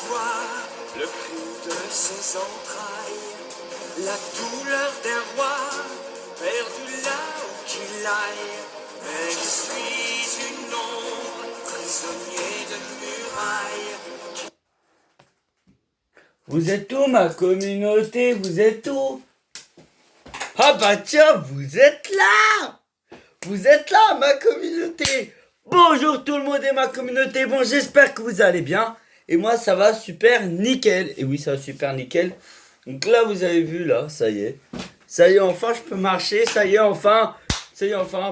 voix, le cri de ses entrailles, la douleur d'un roi, perdu là où qu'il aille. Mais je suis une ombre, prisonnier de murailles. Vous êtes où, ma communauté? Vous êtes où? Ah bah tiens, vous êtes là! Vous êtes là, ma communauté! Bonjour tout le monde et ma communauté, bon j'espère que vous allez bien. Et moi ça va super nickel. Et oui ça va super nickel. Donc là vous avez vu là, ça y est. Ça y est enfin je peux marcher, ça y est enfin,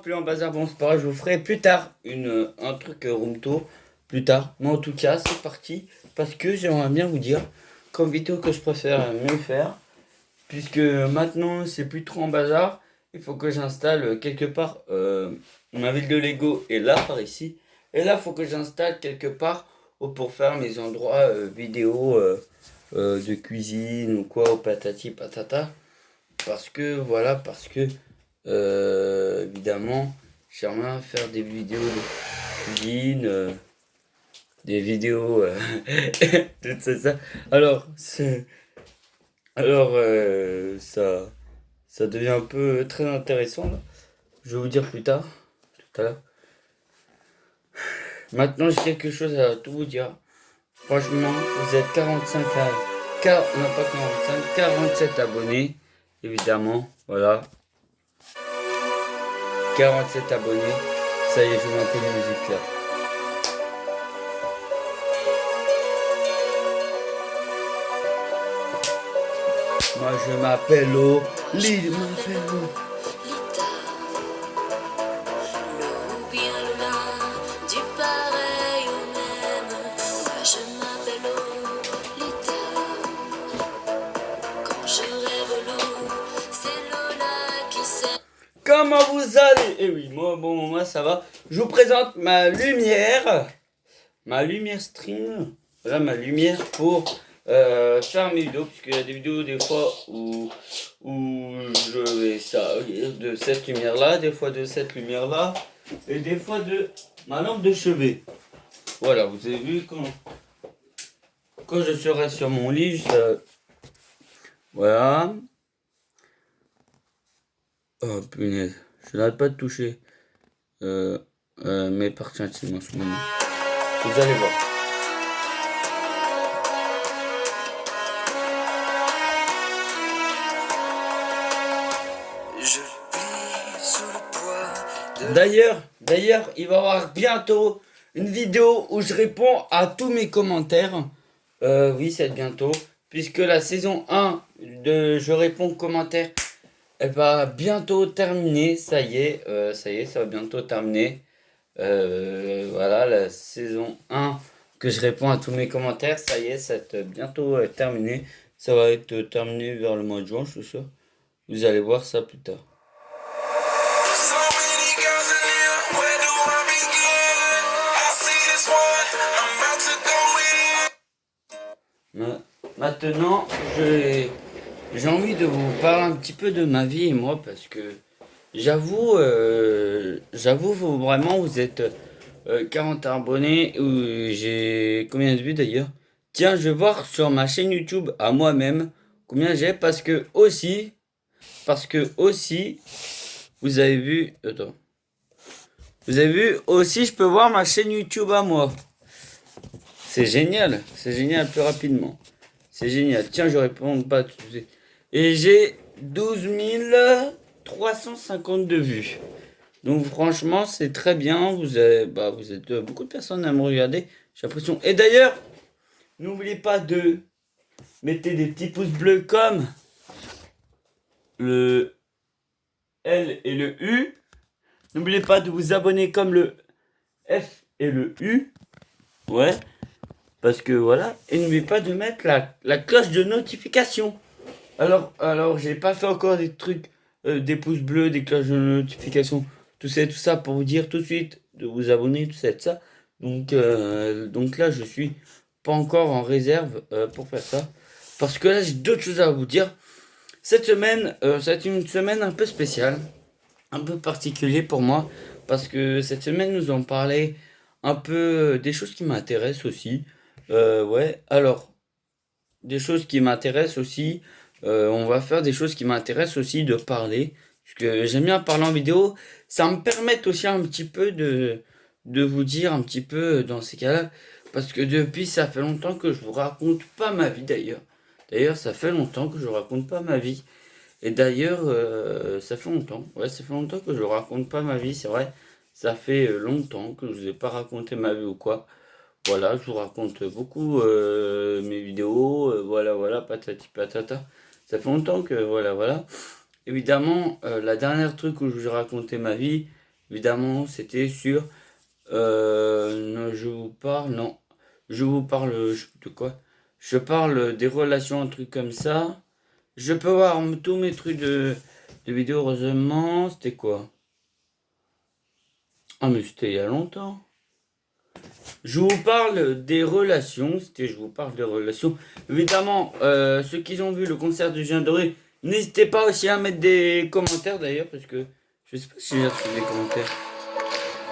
plus en bazar. Bon c'est pas grave, je vous ferai plus tard un truc room tour. Plus tard. Mais en tout cas c'est parti. Parce que j'aimerais bien vous dire, comme vidéo que je préfère mieux faire. Puisque maintenant c'est plus trop en bazar. Il faut que j'installe quelque part ma ville de Lego est là par ici. Et là il faut que j'installe quelque part pour faire mes endroits vidéo de cuisine ou quoi, au patati patata. Parce que voilà, évidemment j'aimerais faire des vidéos de cuisine, des vidéos tout ça. Alors ça devient un peu très intéressant là. Je vais vous dire plus tard, tout à l'heure. Maintenant, j'ai quelque chose à tout vous dire. Franchement, vous êtes 45 à... non, pas 45, 47 abonnés, évidemment. Voilà. 47 abonnés. Ça y est, je mets un peu de musique là. Moi, je m'appelle Lily. Comment vous allez? Eh oui, moi ça va. Je vous présente ma lumière stream. Voilà ma lumière pour faire mes vidéos, puisqu'il y a des vidéos des fois où je vais ça de cette lumière là, des fois de cette lumière là, et des fois de ma lampe de chevet. Voilà, vous avez vu quand je serai sur mon lit, voilà. Oh punaise, je n'arrête pas de toucher mes parties intimes en ce moment. Vous allez voir. D'ailleurs, il va y avoir bientôt une vidéo où je réponds à tous mes commentaires. Oui, c'est bientôt. Puisque la saison 1 de Je réponds aux commentaires, elle va bientôt terminer. Ça y est, ça va bientôt terminer. Voilà, la saison 1 que je réponds à tous mes commentaires, ça y est, ça va être bientôt terminé. Ça va être terminé vers le mois de juin, je suis sûr. Vous allez voir ça plus tard. Maintenant, j'ai envie de vous parler un petit peu de ma vie et moi, parce que j'avoue, vous vraiment, vous êtes 40 abonnés, ou j'ai combien de vues d'ailleurs? Tiens, je vais voir sur ma chaîne YouTube à moi-même combien j'ai, parce que aussi, vous avez vu, attends, vous avez vu aussi, je peux voir ma chaîne YouTube à moi. C'est génial plus rapidement. C'est génial. Tiens, je réponds pas tout de suite. Et j'ai 12 352 vues. Donc franchement, c'est très bien. Vous êtes beaucoup de personnes à me regarder. J'ai l'impression. Et d'ailleurs, n'oubliez pas de mettre des petits pouces bleus comme le L et le U. N'oubliez pas de vous abonner comme le F et le U. Ouais. Parce que voilà. Et n'oubliez pas de mettre la cloche de notification. Alors j'ai pas fait encore des trucs, des pouces bleus, des cloches de notification, tout ça pour vous dire tout de suite de vous abonner, tout ça. Donc là, je suis pas encore en réserve pour faire ça. Parce que là, j'ai d'autres choses à vous dire. Cette semaine, c'est une semaine un peu spéciale, un peu particulière pour moi. Parce que cette semaine, nous allons parler un peu des choses qui m'intéressent aussi. Ouais, alors, des choses qui m'intéressent aussi. On va faire des choses qui m'intéressent aussi de parler. Parce que j'aime bien parler en vidéo. Ça me permet aussi un petit peu de vous dire un petit peu dans ces cas-là. Parce que depuis, ça fait longtemps que je vous raconte pas ma vie d'ailleurs. D'ailleurs, ça fait longtemps que je raconte pas ma vie. Et d'ailleurs, ça fait longtemps. Ouais, ça fait longtemps que je raconte pas ma vie, c'est vrai. Ça fait longtemps que je vous ai pas raconté ma vie ou quoi. Voilà, je vous raconte beaucoup mes vidéos, voilà, voilà, patati patata. Ça fait longtemps que, voilà, voilà. Évidemment, la dernière truc où je vous ai raconté ma vie, évidemment, c'était sur... non, je vous parle, non. Je vous parle de quoi? Je parle des relations, un truc comme ça. Je peux voir tous mes trucs de vidéos, heureusement. C'était quoi? Ah, mais c'était il y a longtemps. Je vous parle des relations, je vous parle des relations. Évidemment, ceux qui ont vu le concert de Julien Doré, n'hésitez pas aussi à mettre des commentaires d'ailleurs, parce que je sais pas si j'ai reçu des commentaires.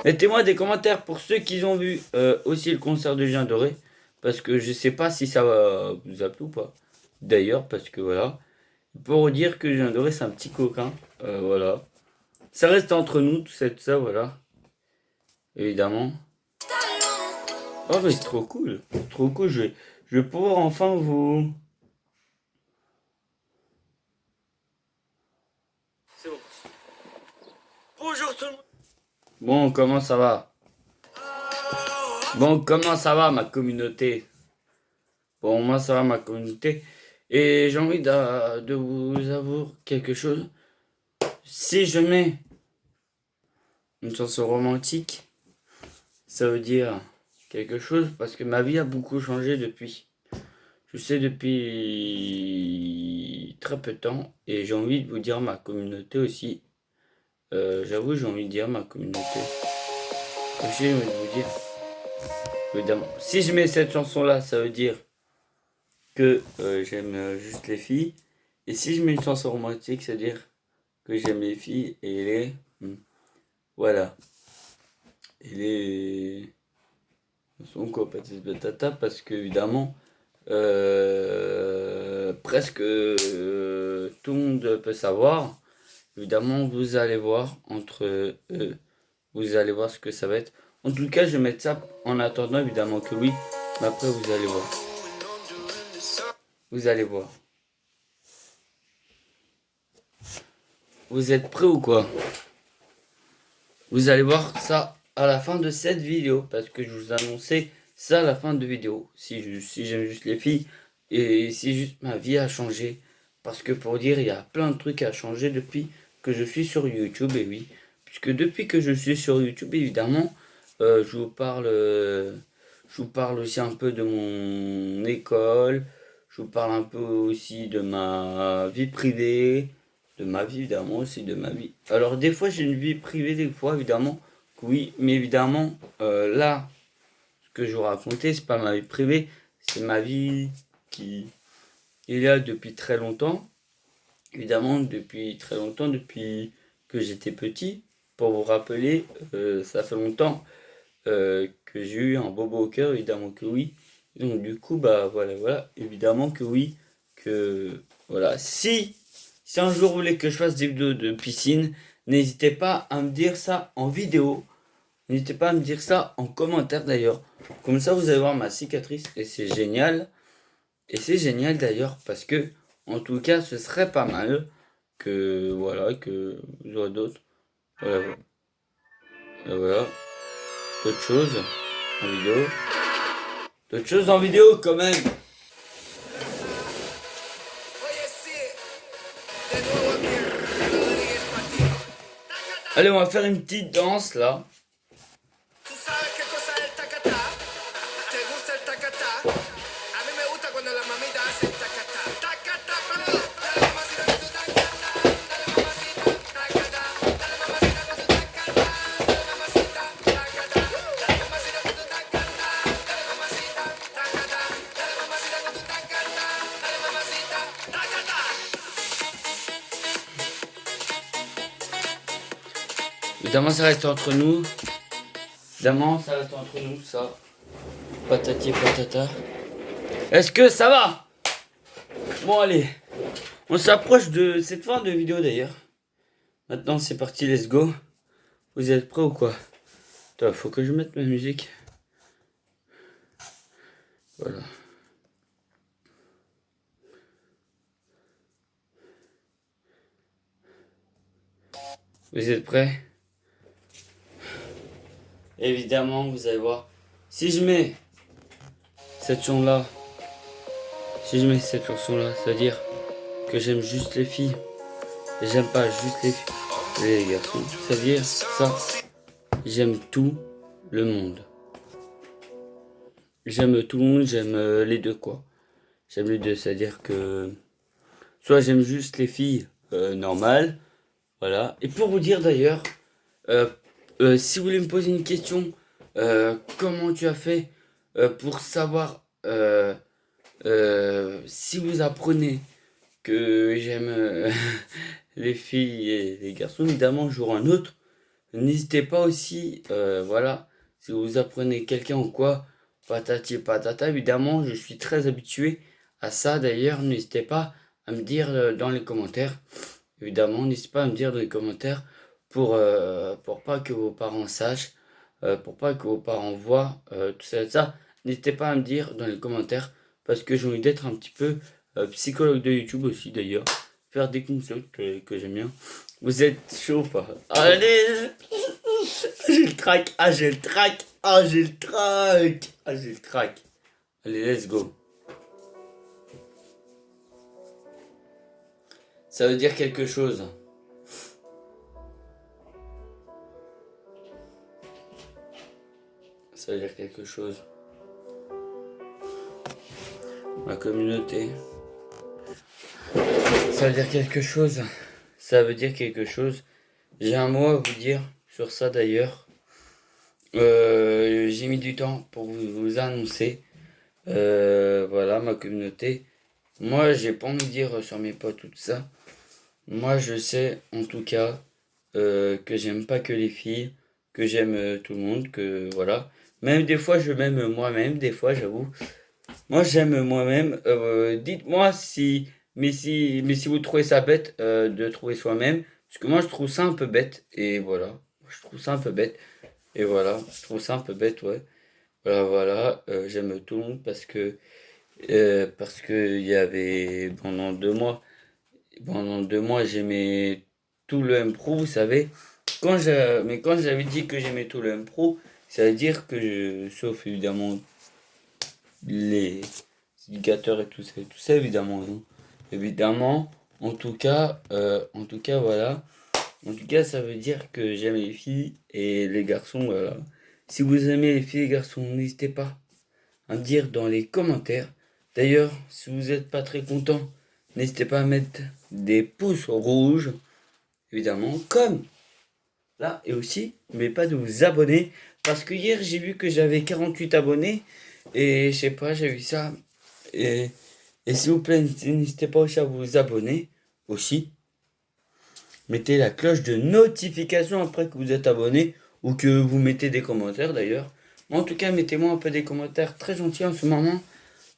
Mettez-moi des commentaires pour ceux qui ont vu aussi le concert de Julien Doré, parce que je sais pas si ça va vous appeler ou pas. D'ailleurs, parce que voilà, pour vous dire que Julien Doré c'est un petit coquin, voilà. Ça reste entre nous, tout ça, voilà. Évidemment. Oh mais c'est trop cool, trop cool, je vais pouvoir enfin vous... C'est bon. Bonjour tout le monde. Bon, comment ça va? Bon, comment ça va ma communauté? Bon, moi ça va ma communauté. Et j'ai envie de vous avouer quelque chose. Si je mets une chanson romantique, ça veut dire quelque chose parce que ma vie a beaucoup changé depuis. Je sais depuis très peu de temps et j'ai envie de vous dire ma communauté aussi. J'avoue, j'ai envie de dire ma communauté. J'ai envie de vous dire, évidemment. Si je mets cette chanson-là, ça veut dire que j'aime juste les filles. Et si je mets une chanson romantique, ça veut dire que j'aime les filles et les... voilà. Et les... sont quoi, patati patata, parce que évidemment, presque tout le monde peut savoir. Évidemment, vous allez voir entre eux, vous allez voir ce que ça va être. En tout cas, je vais mettre ça en attendant, évidemment que oui. Mais après, vous allez voir. Vous allez voir. Vous êtes prêts ou quoi? Vous allez voir ça à la fin de cette vidéo. Parce que je vous annonçais ça à la fin de vidéo. Si j'aime juste les filles. Et si juste ma vie a changé. Parce que pour dire, il y a plein de trucs à changer depuis que je suis sur YouTube. Et oui. Puisque depuis que je suis sur YouTube, évidemment, je vous parle aussi un peu de mon école. Je vous parle un peu aussi de ma vie privée. De ma vie, évidemment, aussi de ma vie. Alors, des fois, j'ai une vie privée, des fois, évidemment, oui, mais évidemment, là, ce que je vous racontais, c'est pas ma vie privée, c'est ma vie qui est là depuis très longtemps. Évidemment, depuis très longtemps, depuis que j'étais petit. Pour vous rappeler, ça fait longtemps que j'ai eu un bobo au cœur, évidemment que oui. Donc, du coup, bah, voilà, voilà, évidemment que oui, que, voilà, si un jour vous voulez que je fasse des vidéos de piscine, n'hésitez pas à me dire ça en vidéo. N'hésitez pas à me dire ça en commentaire d'ailleurs. Comme ça, vous allez voir ma cicatrice et c'est génial. Et c'est génial d'ailleurs parce que, en tout cas, ce serait pas mal que, voilà, que vous aurez d'autres. Voilà, voilà. Et voilà. D'autres choses en vidéo. D'autres choses en vidéo quand même. Allez, on va faire une petite danse là. Tu sabes qué cosa es el tacatá? ¿Te gusta el tacatá? A mí me gusta cuando la mamita hace el tacatá. Tacatá, pero dale mamacita con tu tacatá. Dale mamacita, tacatá. Dale mamacita con tu tacatá. Dale mamacita, tacatá. Dale mamacita con tu tacatá. Dale mamacita, tacatá. Dale mamacita con tu tacatá. Dale mamacita, tacatá. Évidemment, ça reste entre nous. Évidemment, ça reste entre nous, ça. patati patata. Est-ce que ça va? Bon allez, on s'approche de cette fin de vidéo d'ailleurs. Maintenant c'est parti, let's go. Vous êtes prêts ou quoi? Attends, faut que je mette ma musique. Voilà. Vous êtes prêts? Évidemment, vous allez voir. Si je mets cette chanson-là, ça veut dire que j'aime juste les filles. Et j'aime pas juste les garçons. Ça veut dire ça, j'aime tout le monde. J'aime tout le monde, j'aime les deux quoi. J'aime les deux, c'est-à-dire que soit j'aime juste les filles normales, voilà. Et pour vous dire d'ailleurs, si vous voulez me poser une question, comment tu as fait pour savoir si vous apprenez que j'aime les filles et les garçons, évidemment, un jour ou un autre, n'hésitez pas aussi, voilà, si vous apprenez quelqu'un ou quoi, patati patata, évidemment, je suis très habitué à ça, d'ailleurs, n'hésitez pas à me dire dans les commentaires, évidemment, n'hésitez pas à me dire dans les commentaires pour pas que vos parents sachent, pour pas que vos parents voient tout ça, n'hésitez pas à me dire dans les commentaires, parce que j'ai envie d'être un petit peu psychologue de YouTube aussi d'ailleurs, faire des conseils que j'aime bien. Vous êtes chaud ou pas? Allez, j'ai le trac, j'ai le trac, j'ai le trac, j'ai le trac. Allez, let's go. Ça veut dire quelque chose. Ça veut dire quelque chose. Ma communauté. Ça veut dire quelque chose. Ça veut dire quelque chose. J'ai un mot à vous dire sur ça d'ailleurs. J'ai mis du temps pour vous annoncer. Voilà ma communauté. Moi j'ai pas envie de dire sur mes potes tout ça. Moi je sais en tout cas que j'aime pas que les filles, que j'aime tout le monde, que voilà. Même des fois je m'aime moi-même, des fois j'avoue. Moi j'aime moi-même. Dites-moi mais si vous trouvez ça bête de trouver soi-même, parce que moi je trouve ça un peu bête et voilà. Je trouve ça un peu bête et voilà. Je trouve ça un peu bête, ouais. Voilà. J'aime tout le monde parce que il y avait pendant 2 mois j'aimais tout le M-Pro, vous savez. Mais quand j'avais dit que j'aimais tout le M-Pro, ça veut dire que sauf évidemment les indicateurs et tout ça évidemment non. Évidemment en tout cas voilà, en tout cas ça veut dire que j'aime les filles et les garçons, voilà. Si vous aimez les filles et les garçons, n'hésitez pas à me dire dans les commentaires. D'ailleurs si vous n'êtes pas très content, n'hésitez pas à mettre des pouces rouges évidemment comme là, et aussi n'oubliez pas de vous abonner parce que hier j'ai vu que j'avais 48 abonnés. Et je sais pas, j'ai vu ça. Et s'il vous plaît, n'hésitez pas aussi à vous abonner. Aussi. Mettez la cloche de notification après que vous êtes abonné. Ou que vous mettez des commentaires d'ailleurs. En tout cas, mettez-moi un peu des commentaires très gentils en ce moment.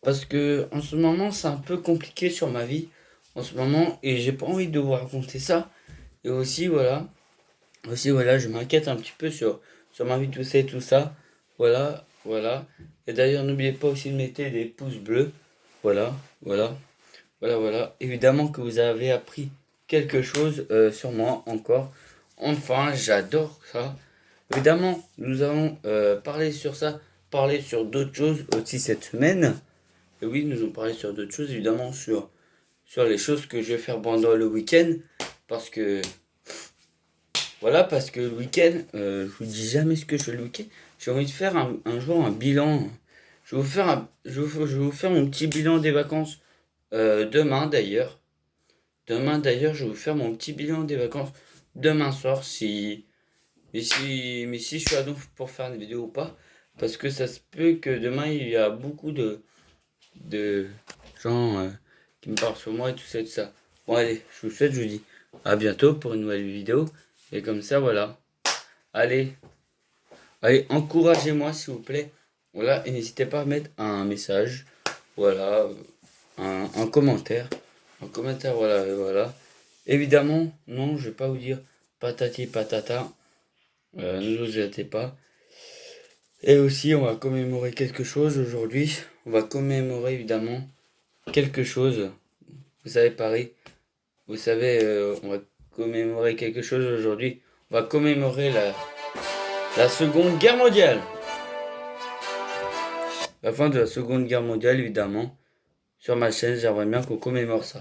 Parce que en ce moment, c'est un peu compliqué sur ma vie. En ce moment. Et j'ai pas envie de vous raconter ça. Et aussi, voilà. Je m'inquiète un petit peu sur ma vie, tout ça. Voilà. Et d'ailleurs, n'oubliez pas aussi de mettre des pouces bleus. Voilà. Évidemment que vous avez appris quelque chose sur moi encore. Enfin, j'adore ça. Évidemment, nous allons parler sur ça, parler sur d'autres choses aussi cette semaine. Et oui, nous allons parler sur d'autres choses, évidemment, sur les choses que je vais faire pendant le week-end. Parce que le week-end, je vous dis jamais ce que je fais le week-end. J'ai envie de faire un jour un bilan. Je vais vous faire mon petit bilan des vacances demain d'ailleurs. Je vais vous faire mon petit bilan des vacances demain soir mais si je suis à Donf pour faire une vidéo ou pas. Parce que ça se peut que demain il y a beaucoup de gens qui me parlent sur moi et tout ça. Bon allez, je vous dis à bientôt pour une nouvelle vidéo. Et comme ça voilà. Allez, encouragez-moi s'il vous plaît. Voilà, et n'hésitez pas à mettre un message, voilà, un commentaire. Un commentaire, voilà, et voilà. Évidemment, non, je vais pas vous dire patati patata. Ne vous inquiétez pas. Et aussi, on va commémorer quelque chose aujourd'hui. On va commémorer évidemment quelque chose. Vous savez, Paris. Vous savez, on va commémorer quelque chose aujourd'hui. On va commémorer la Seconde Guerre mondiale. La fin de la Seconde Guerre mondiale, évidemment. Sur ma chaîne, j'aimerais bien qu'on commémore ça.